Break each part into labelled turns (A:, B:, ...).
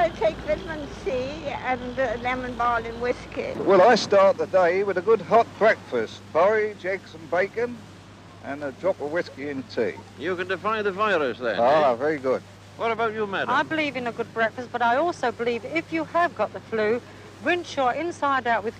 A: I take vitamin C and lemon balm whiskey.
B: Well, I start the day with a good hot breakfast, porridge, eggs and bacon, and a drop of whiskey in tea.
C: You can defy the virus then,
B: Very good.
C: What about you, madam?
D: I believe in a good breakfast, but I also believe if you have got the flu, rinse your inside out with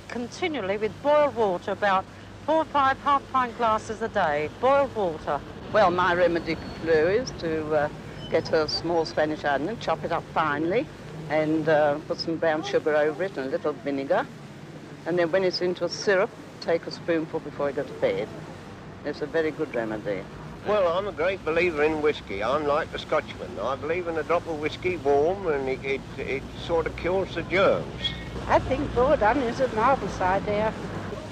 D: continually with boiled water, about 4 or 5 half-pint glasses a day, boiled water.
E: Well, my remedy for flu is to get a small Spanish onion, chop it up finely, and put some brown sugar over it and a little vinegar. And then when it's into a syrup, take a spoonful before you go to bed. It's a very good remedy.
F: Well, I'm a great believer in whiskey. I'm like the Scotchman. I believe in a drop of whiskey warm, and it sort of kills the germs.
A: I think boiled onion is a marvellous idea.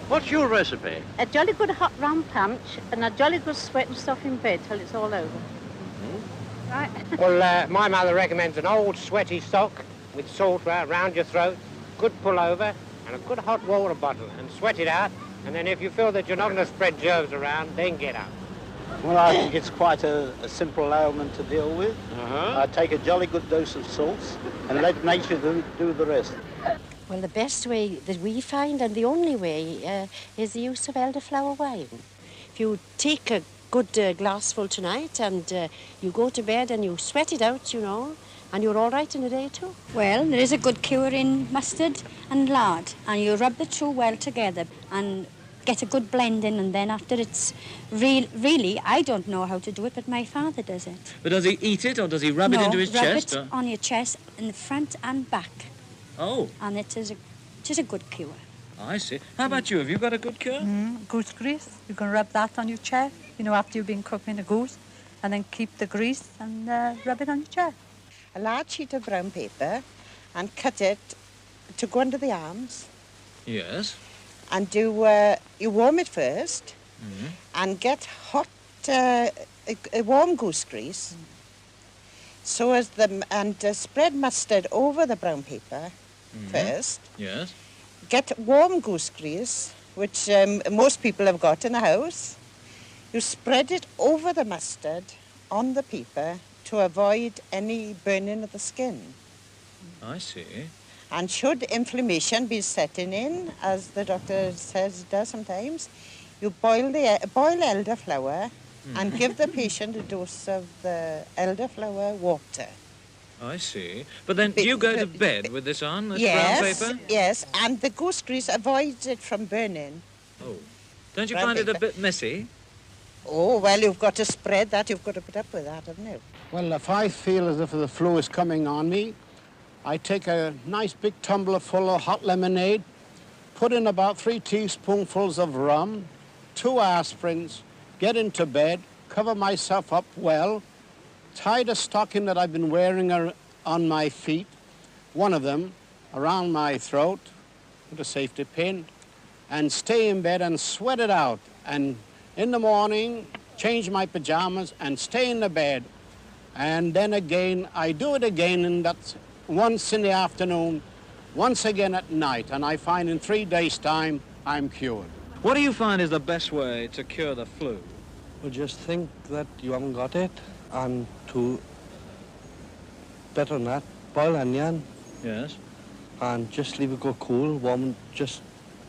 C: What's your recipe?
A: A jolly good hot rum punch and a jolly good sweat and stuff in bed till it's all over. Mm-hmm. Right?
G: Well, my mother recommends an old sweaty sock with salt round your throat, good pullover, and a good hot water bottle, and sweat it out. And then if you feel that you're not going to spread germs around, then get up.
H: Well, I think it's quite a simple ailment to deal with.
C: Uh-huh.
H: Take a jolly good dose of salts and let nature do the rest.
I: Well, the best way that we find, and the only way, is the use of elderflower wine. If you take a good glassful tonight and you go to bed and you sweat it out, you know, and you're all right in a day too.
J: Well, there is a good cure in mustard and lard, and you rub the two well together and get a good blend in, and then after it's really, I don't know how to do it, but my father does it.
K: But does he eat it, or does he rub it into his chest?
J: Rub it on your chest, in the front and back.
K: Oh.
J: And it is a good cure.
K: I see. How about you? Have you got a good cure?
L: Goose grease. You can rub that on your chest, you know, after you've been cooking a goose, and then keep the grease and rub it on your chest.
M: A large sheet of brown paper and cut it to go under the arms.
K: Yes.
M: And you warm it first and get hot, warm goose grease. So as and spread mustard over the brown paper first.
K: Yes.
M: Get warm goose grease, which most people have got in the house. You spread it over the mustard on the paper to avoid any burning of the skin.
K: I see.
M: And should inflammation be setting in, as the doctor says it does sometimes, you boil elderflower and give the patient a dose of the elderflower water.
K: I see. But then do you go to bed with this on, this
M: yes,
K: brown paper?
M: Yes, and the goose grease avoids it from burning.
K: Oh. Don't you
M: Brown
K: find it a
M: paper.
K: bit messy?
M: Oh, well, you've got to spread that. You've got to put up with that, haven't you?
H: Well, if I feel as if the flu is coming on me, I take a nice big tumbler full of hot lemonade, put in about 3 teaspoonfuls of rum, 2 aspirins, get into bed, cover myself up well, tie the stocking that I've been wearing on my feet, one of them, around my throat, with a safety pin, and stay in bed and sweat it out. And in the morning, change my pajamas and stay in the bed. And then again, I do it again, and that's once in the afternoon, once again at night, and I find in 3 days' time, I'm cured.
K: What do you find is the best way to cure the flu?
N: Well, just think that you haven't got it, and to, better than that, boil onion.
K: Yes.
N: And just leave it go cool, warm, just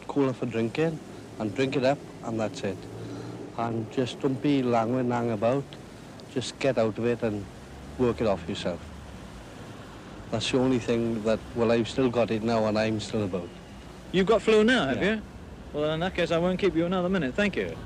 N: cool enough for drinking, and drink it up, and that's it. And just don't be lang about, just get out of it and work it off yourself. That's the only thing that, well, I've still got it now and I'm still about.
K: You've got flu now, have
N: Yeah.
K: you? Well, in that case, I won't keep you another minute. Thank you.